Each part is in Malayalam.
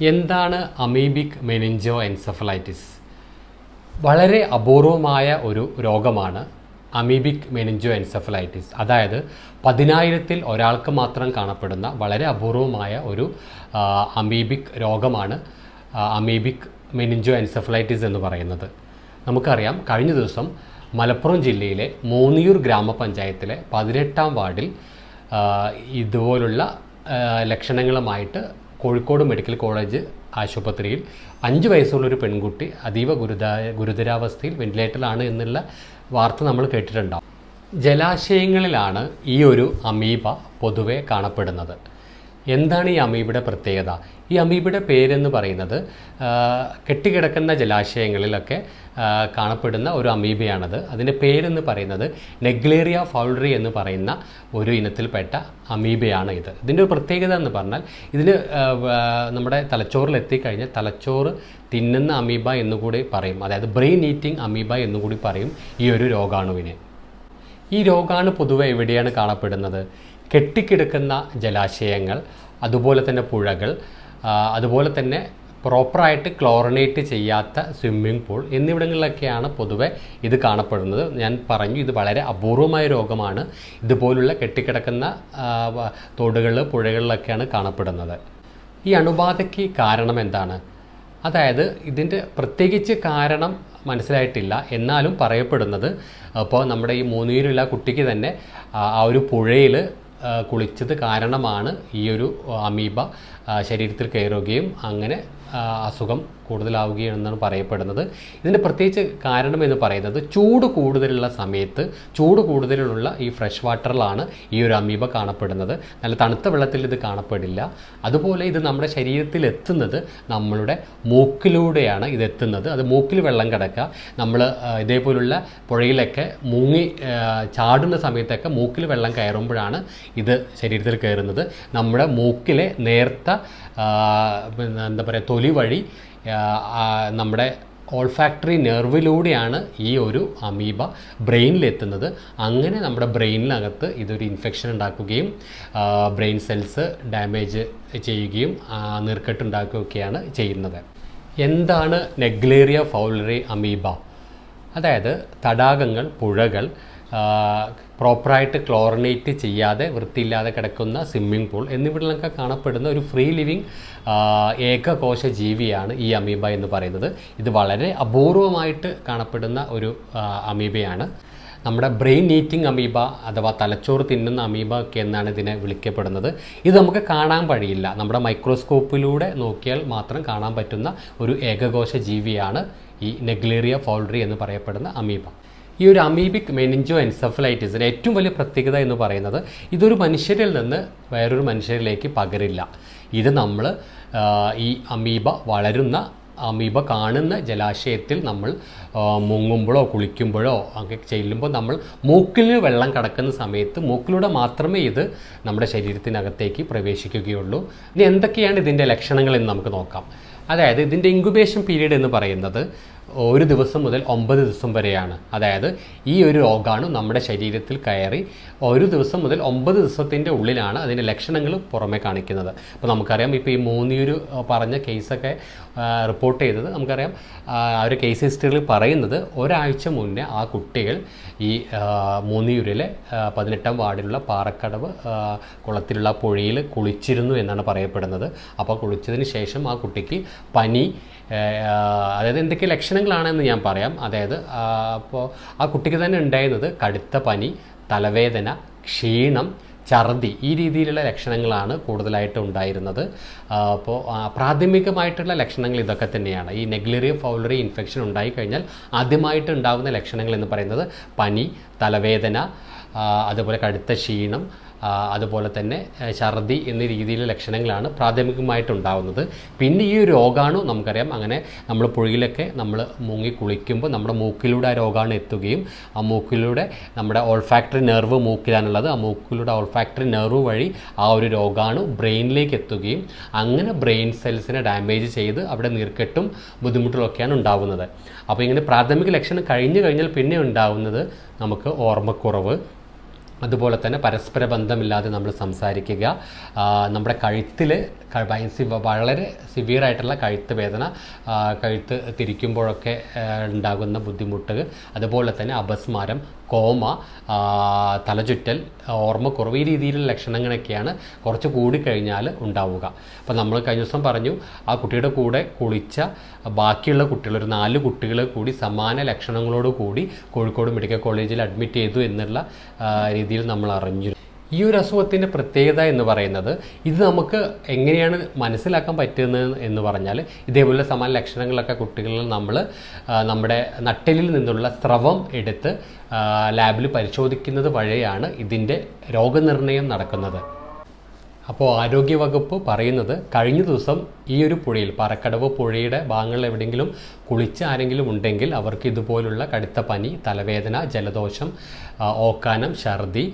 എന്താണ് അമീബിക് മെനിഞ്ചോ എൻസെഫലൈറ്റിസ്? വളരെ അപൂർവമായ ഒരു രോഗമാണ് അമീബിക് മെനിഞ്ചോ എൻസെഫലൈറ്റിസ്. അതായത് 10,000-ൽ ഒരാൾക്ക് മാത്രം കാണപ്പെടുന്ന വളരെ അപൂർവമായ ഒരു അമീബിക് രോഗമാണ് അമീബിക് മെനിഞ്ചോ എൻസെഫലൈറ്റിസ് എന്ന് പറയുന്നത്. നമുക്കറിയാം, കഴിഞ്ഞ ദിവസം മലപ്പുറം ജില്ലയിലെ മൂന്നിയൂർ ഗ്രാമപഞ്ചായത്തിലെ 18-ാം വാർഡിൽ ഇതുപോലുള്ള ലക്ഷണങ്ങളുമായിട്ട് കോഴിക്കോട് മെഡിക്കൽ കോളേജ് ആശുപത്രിയിൽ 5 വയസ്സുള്ളൊരു പെൺകുട്ടി അതീവ ഗുരുതരാവസ്ഥയിൽ വെന്റിലേറ്ററിലാണ് എന്നുള്ള വാർത്ത നമ്മൾ കേട്ടിട്ടുണ്ടാവും. ജലാശയങ്ങളിലാണ് ഈ ഒരു അമീബ പൊതുവെ കാണപ്പെടുന്നത്. എന്താണ് ഈ അമീബയുടെ പ്രത്യേകത? ഈ അമീബയുടെ പേരെന്ന് പറയുന്നത് കെട്ടിക്കിടക്കുന്ന ജലാശയങ്ങളിലൊക്കെ കാണപ്പെടുന്ന ഒരു അമീബയാണത്. അതിൻ്റെ പേരെന്ന് പറയുന്നത് നെഗ്ലേറിയ ഫൗൾറി എന്ന് പറയുന്ന ഒരു ഇനത്തിൽപ്പെട്ട അമീബയാണ് ഇത്. ഇതിൻ്റെ ഒരു പ്രത്യേകത എന്ന് പറഞ്ഞാൽ ഇതിന് നമ്മുടെ തലച്ചോറിലെത്തിക്കഴിഞ്ഞാൽ തലച്ചോറ് തിന്നുന്ന അമീബ എന്നുകൂടി പറയും. അതായത് ബ്രെയിൻ ഈറ്റിംഗ് അമീബ എന്നുകൂടി പറയും ഈ ഒരു രോഗാണുവിനെ. ഈ രോഗാണു പൊതുവെ എവിടെയാണ് കാണപ്പെടുന്നത്? കെട്ടിക്കിടക്കുന്ന ജലാശയങ്ങൾ, അതുപോലെ തന്നെ പുഴകൾ, അതുപോലെ തന്നെ പ്രോപ്പറായിട്ട് ക്ലോറിനേറ്റ് ചെയ്യാത്ത സ്വിമ്മിംഗ് പൂൾ എന്നിവിടങ്ങളിലൊക്കെയാണ് പൊതുവെ ഇത് കാണപ്പെടുന്നത്. ഞാൻ പറഞ്ഞു, ഇത് വളരെ അപൂർവമായ രോഗമാണ്. ഇതുപോലുള്ള കെട്ടിക്കിടക്കുന്ന തോടുകളിൽ, പുഴകളിലൊക്കെയാണ് കാണപ്പെടുന്നത്. ഈ അണുബാധയ്ക്ക് കാരണം എന്താണ്? അതായത് ഇതിൻ്റെ പ്രത്യേകിച്ച് കാരണം മനസ്സിലായിട്ടില്ല. എന്നാലും പറയപ്പെടുന്നത്, അപ്പോൾ നമ്മുടെ ഈ മൂന്നിയൂരുള്ള കുട്ടിക്ക് തന്നെ ആ ഒരു പുഴയിൽ കുളിച്ചത് കാരണമാണ് ഈ ഒരു അമീബ ശരീരത്തിൽ കയറുകയും അങ്ങനെ അസുഖം കൂടുതലാവുകയാണെന്നാണ് പറയപ്പെടുന്നത്. ഇതിൻ്റെ പ്രത്യേകിച്ച് കാരണം എന്ന് പറയുന്നത് ചൂട് കൂടുതലുള്ള സമയത്ത്, ചൂട് കൂടുതലുള്ള ഈ ഫ്രഷ് വാട്ടറിലാണ് ഈ ഒരു അമീബ കാണപ്പെടുന്നത്. നല്ല തണുത്ത വെള്ളത്തിൽ ഇത് കാണപ്പെടില്ല. അതുപോലെ ഇത് നമ്മുടെ ശരീരത്തിൽ എത്തുന്നത് നമ്മളുടെ മൂക്കിലൂടെയാണ് ഇത് എത്തുന്നത്. അത് മൂക്കിൽ വെള്ളം കിടക്കുക, നമ്മൾ ഇതേപോലുള്ള പുഴയിലൊക്കെ മുങ്ങി ചാടുന്ന സമയത്തൊക്കെ മൂക്കിൽ വെള്ളം കയറുമ്പോഴാണ് ഇത് ശരീരത്തിൽ കയറുന്നത്. നമ്മുടെ മൂക്കിലെ നേർത്ത എന്താ പറയുക, തൊലി വഴി നമ്മുടെ ഓൾഫാക്ടറി നെർവിലൂടെയാണ് ഈ ഒരു അമീബ ബ്രെയിനിലെത്തുന്നത്. അങ്ങനെ നമ്മുടെ ബ്രെയിനിനകത്ത് ഇതൊരു ഇൻഫെക്ഷൻ ഉണ്ടാക്കുകയും ബ്രെയിൻ സെൽസ് ഡാമേജ് ചെയ്യുകയും നീർക്കെട്ടുണ്ടാക്കുകയൊക്കെയാണ് ചെയ്യുന്നത്. എന്താണ് നെഗ്ലേറിയ ഫൗൾറി അമീബ? അതായത് തടാകങ്ങൾ, പുഴകൾ, പ്രോപ്പറായിട്ട് ക്ലോറിനേറ്റ് ചെയ്യാതെ വൃത്തിയില്ലാതെ കിടക്കുന്ന സ്വിമ്മിംഗ് പൂൾ എന്നിവിടങ്ങളിലൊക്കെ കാണപ്പെടുന്ന ഒരു ഫ്രീ ലിവിങ് ഏകകോശ ജീവിയാണ് ഈ അമീബ എന്ന് പറയുന്നത്. ഇത് വളരെ അപൂർവമായിട്ട് കാണപ്പെടുന്ന ഒരു അമീബയാണ്. നമ്മുടെ ബ്രെയിൻ ഈറ്റിംഗ് അമീബ അഥവാ തലച്ചോറ് തിന്നുന്ന അമീബ ഒക്കെ എന്നാണ് ഇതിനെ വിളിക്കപ്പെടുന്നത്. ഇത് നമുക്ക് കാണാൻ കഴിയില്ല. നമ്മുടെ മൈക്രോസ്കോപ്പിലൂടെ നോക്കിയാൽ മാത്രം കാണാൻ പറ്റുന്ന ഒരു ഏകകോശ ജീവിയാണ് ഈ നെഗ്ലേറിയ ഫൗൾറി എന്ന് പറയപ്പെടുന്ന അമീബ. ഈ ഒരു അമീബിക് മെനിഞ്ചോ എൻസെഫലൈറ്റിസിൻ്റെ ഏറ്റവും വലിയ പ്രത്യേകത എന്ന് പറയുന്നത് ഇതൊരു മനുഷ്യരിൽ നിന്ന് വേറൊരു മനുഷ്യരിലേക്ക് പകരില്ല. ഇത് നമ്മൾ ഈ അമീബ വളരുന്ന, അമീബ കാണുന്ന ജലാശയത്തിൽ നമ്മൾ മുങ്ങുമ്പോഴോ കുളിക്കുമ്പോഴോ ഒക്കെ ചെല്ലുമ്പോൾ നമ്മൾ മൂക്കിൽ വെള്ളം കടക്കുന്ന സമയത്ത് മൂക്കിലൂടെ മാത്രമേ ഇത് നമ്മുടെ ശരീരത്തിനകത്തേക്ക് പ്രവേശിക്കുകയുള്ളൂ. ഇനി എന്തൊക്കെയാണ് ഇതിൻ്റെ ലക്ഷണങ്ങൾ എന്ന് നമുക്ക് നോക്കാം. അതായത് ഇതിൻ്റെ ഇൻക്യുബേഷൻ പീരീഡ് എന്ന് പറയുന്നത് 1 ദിവസം മുതൽ 9 ദിവസം വരെയാണ്. അതായത് ഈ ഒരു രോഗാണു നമ്മുടെ ശരീരത്തിൽ കയറി 1 ദിവസം മുതൽ 9 ദിവസത്തിൻ്റെ ഉള്ളിലാണ് അതിൻ്റെ ലക്ഷണങ്ങൾ പുറമെ കാണിക്കുന്നത്. അപ്പോൾ നമുക്കറിയാം, ഇപ്പോൾ ഈ മൂന്നിയൂര് പറഞ്ഞ കേസൊക്കെ റിപ്പോർട്ട് ചെയ്തത് നമുക്കറിയാം. ആ ഒരു കേസ് ഹിസ്റ്ററിയിൽ പറയുന്നത് ഒരാഴ്ച മുന്നേ ആ കുട്ടികൾ ഈ മൂന്നിയൂരിലെ 18-ാം വാർഡിലുള്ള പാറക്കടവ് കുളത്തിലുള്ള പുഴയിൽ കുളിച്ചിരുന്നു എന്നാണ് പറയപ്പെടുന്നത്. അപ്പോൾ കുളിച്ചതിന് ശേഷം ആ കുട്ടിക്ക് പനി, അതായത് എന്തൊക്കെ ലക്ഷണങ്ങളാണെന്ന് ഞാൻ പറയാം. അതായത് അപ്പോൾ ആ കുട്ടിക്ക് തന്നെ ഉണ്ടായിരുന്നത് കടുത്ത പനി, തലവേദന, ക്ഷീണം, ഛർദി, ഈ രീതിയിലുള്ള ലക്ഷണങ്ങളാണ് കൂടുതലായിട്ട് ഉണ്ടായിരുന്നത്. അപ്പോൾ പ്രാഥമികമായിട്ടുള്ള ലക്ഷണങ്ങൾ ഇതൊക്കെ തന്നെയാണ്. ഈ നെഗ്ലേറിയ ഫൗൾറി ഇൻഫെക്ഷൻ ഉണ്ടായിക്കഴിഞ്ഞാൽ ആദ്യമായിട്ട് ഉണ്ടാകുന്ന ലക്ഷണങ്ങൾ എന്ന് പറയുന്നത് പനി, തലവേദന, അതുപോലെ കടുത്ത ക്ഷീണം, അതുപോലെ തന്നെ ഛർദി എന്നീ രീതിയിലുള്ള ലക്ഷണങ്ങളാണ് പ്രാഥമികമായിട്ടുണ്ടാകുന്നത്. പിന്നെ ഈ രോഗാണു നമുക്കറിയാം, അങ്ങനെ നമ്മൾ പുഴയിലൊക്കെ നമ്മൾ മുങ്ങി കുളിക്കുമ്പോൾ നമ്മുടെ മൂക്കിലൂടെ ആ രോഗാണു എത്തുകയും ആ മൂക്കിലൂടെ നമ്മുടെ ഓൾഫാക്ടറി നെർവ് മൂക്കിലാണുള്ളത്, ആ മൂക്കിലൂടെ ഓൾഫാക്ടറി നെർവ് വഴി ആ ഒരു രോഗാണു ബ്രെയിനിലേക്ക് എത്തുകയും അങ്ങനെ ബ്രെയിൻ സെൽസിനെ ഡാമേജ് ചെയ്ത് അവിടെ നീർക്കെട്ടും ബുദ്ധിമുട്ടുകളൊക്കെയാണ് ഉണ്ടാകുന്നത്. അപ്പോൾ ഇങ്ങനെ പ്രാഥമിക ലക്ഷണം കഴിഞ്ഞു കഴിഞ്ഞാൽ പിന്നെ ഉണ്ടാകുന്നത് നമുക്ക് ഓർമ്മക്കുറവ്, അതുപോലെ തന്നെ പരസ്പര ബന്ധമില്ലാതെ നമ്മൾ സംസാരിക്കുക, നമ്മുടെ കഴുത്തിൽ വളരെ സിവിയറായിട്ടുള്ള കഴുത്ത് വേദന, കഴുത്ത് തിരിക്കുമ്പോഴൊക്കെ ഉണ്ടാകുന്ന ബുദ്ധിമുട്ട്, അതുപോലെ തന്നെ അപസ്മാരം, കോമ, തലചുറ്റൽ, ഓർമ്മക്കുറവ്, ഈ രീതിയിലുള്ള ലക്ഷണങ്ങളൊക്കെയാണ് കുറച്ച് കൂടിക്കഴിഞ്ഞാൽ ഉണ്ടാവുക. അപ്പോൾ നമ്മൾ കഴിഞ്ഞ ദിവസം പറഞ്ഞു, ആ കുട്ടിയുടെ കൂടെ കുളിച്ച ബാക്കിയുള്ള കുട്ടികൾ, ഒരു 4 കുട്ടികൾ കൂടി സമാന ലക്ഷണങ്ങളോട് കൂടി കോഴിക്കോട് മെഡിക്കൽ കോളേജിൽ അഡ്മിറ്റ് ചെയ്തു എന്നുള്ള രീതിയിൽ നമ്മൾ അറിഞ്ഞു. ഈ ഒരു അസുഖത്തിൻ്റെ പ്രത്യേകത എന്ന് പറയുന്നത്, ഇത് നമുക്ക് എങ്ങനെയാണ് മനസ്സിലാക്കാൻ പറ്റുന്നത് എന്ന് പറഞ്ഞാൽ, ഇതേപോലെ സമാന ലക്ഷണങ്ങളൊക്കെ കുട്ടികളിൽ നമ്മൾ നമ്മുടെ നട്ടെല്ലിൽ നിന്നുള്ള സ്രവം എടുത്ത് ലാബിൽ പരിശോധിക്കുന്നത് വഴിയാണ് ഇതിൻ്റെ രോഗനിർണയം നടക്കുന്നത്. അപ്പോൾ ആരോഗ്യവകുപ്പ് പറയുന്നത്, കഴിഞ്ഞ ദിവസം ഈ ഒരു പുഴയിൽ, പാറക്കടവ് പുഴയുടെ ഭാഗങ്ങളിൽ എവിടെയെങ്കിലും കുളിച്ച ആരെങ്കിലും ഉണ്ടെങ്കിൽ അവർക്ക് ഇതുപോലുള്ള കടുത്ത പനി, തലവേദന, ജലദോഷം, ഓക്കാനം, ഛർദി,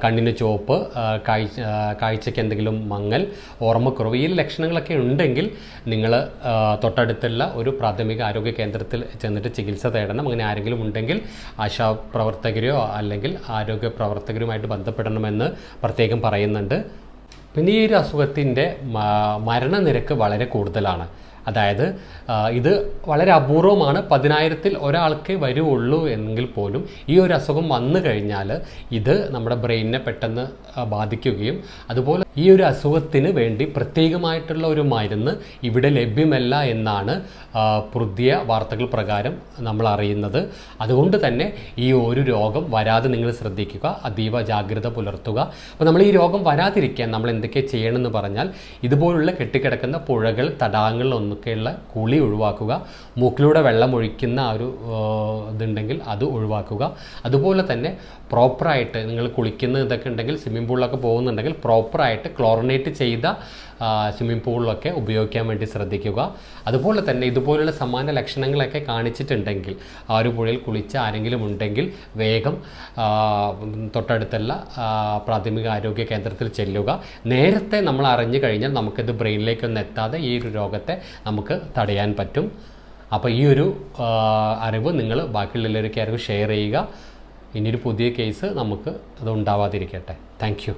കണ്ണിന് ചുവപ്പ്, കാഴ്ചയ്ക്ക് എന്തെങ്കിലും മങ്ങൽ, ഓർമ്മക്കുറവ്, ഈ ലക്ഷണങ്ങളൊക്കെ ഉണ്ടെങ്കിൽ നിങ്ങൾ തൊട്ടടുത്തുള്ള ഒരു പ്രാഥമിക ആരോഗ്യ കേന്ദ്രത്തിൽ ചെന്നിട്ട് ചികിത്സ തേടണം. അങ്ങനെ ആരെങ്കിലും ഉണ്ടെങ്കിൽ ആശാപ്രവർത്തകരെയോ അല്ലെങ്കിൽ ആരോഗ്യ പ്രവർത്തകരുമായിട്ട് ബന്ധപ്പെടണമെന്ന് പ്രത്യേകം പറയുന്നുണ്ട്. പിന്നെ ഈ ഒരു അസുഖത്തിൻ്റെ മരണനിരക്ക് വളരെ കൂടുതലാണ്. അതായത് ഇത് വളരെ അപൂർവമാണ്, 10,000-ൽ ഒരാൾക്കേ വരുള്ളൂ എങ്കിൽ പോലും ഈ ഒരു അസുഖം വന്നു കഴിഞ്ഞാൽ ഇത് നമ്മുടെ ബ്രെയിനിനെ പെട്ടെന്ന് ബാധിക്കുകയും, അതുപോലെ ഈ ഒരു അസുഖത്തിന് വേണ്ടി പ്രത്യേകമായിട്ടുള്ള ഒരു മരുന്ന് ഇവിടെ ലഭ്യമല്ല എന്നാണ് പുതിയ വാർത്തകൾ പ്രകാരം നമ്മൾ അറിയുന്നത്. അതുകൊണ്ട് തന്നെ ഈ ഒരു രോഗം വരാതെ നിങ്ങൾ ശ്രദ്ധിക്കുക, അതീവ ജാഗ്രത പുലർത്തുക. അപ്പോൾ നമ്മൾ ഈ രോഗം വരാതിരിക്കാൻ നമ്മൾ എന്തൊക്കെ ചെയ്യണമെന്ന് പറഞ്ഞാൽ, ഇതുപോലുള്ള കെട്ടിക്കിടക്കുന്ന പുഴകൾ, തടാകങ്ങളിലൊന്നൊക്കെയുള്ള കുളി ഒഴിവാക്കുക, മൂക്കിലൂടെ വെള്ളം ഒഴിക്കുന്ന ആ ഒരു ഇതുണ്ടെങ്കിൽ അത് ഒഴിവാക്കുക. അതുപോലെ തന്നെ പ്രോപ്പറായിട്ട് നിങ്ങൾ കുളിക്കുന്ന ഇതൊക്കെ ഉണ്ടെങ്കിൽ, സ്വിമ്മിംഗ് പൂളിലൊക്കെ പോകുന്നുണ്ടെങ്കിൽ പ്രോപ്പറായിട്ട് ക്ലോറിനേറ്റ് ചെയ്ത സ്വിമ്മിംഗ് പൂളിലൊക്കെ ഉപയോഗിക്കാൻ വേണ്ടി ശ്രദ്ധിക്കുക. അതുപോലെ തന്നെ ഇതുപോലുള്ള സമാന ലക്ഷണങ്ങളൊക്കെ കാണിച്ചിട്ടുണ്ടെങ്കിൽ, ആ ഒരു പുഴയിൽ കുളിച്ച ആരെങ്കിലും ഉണ്ടെങ്കിൽ വേഗം തൊട്ടടുത്തുള്ള പ്രാഥമിക ആരോഗ്യ കേന്ദ്രത്തിൽ ചെല്ലുക. നേരത്തെ നമ്മൾ അറിഞ്ഞു കഴിഞ്ഞാൽ നമുക്കിത് ബ്രെയിനിലേക്കൊന്നും എത്താതെ ഈ ഒരു രോഗത്തെ നമുക്ക് തടയാൻ പറ്റും. അപ്പോൾ ഈ ഒരു അറിവ് നിങ്ങൾ ബാക്കിയുള്ളവരൊക്കെ അറിവ് ഷെയർ ചെയ്യുക. ഇനിയൊരു പുതിയ കേസ് നമുക്ക് അത് ഉണ്ടാവാതിരിക്കട്ടെ. Thank you.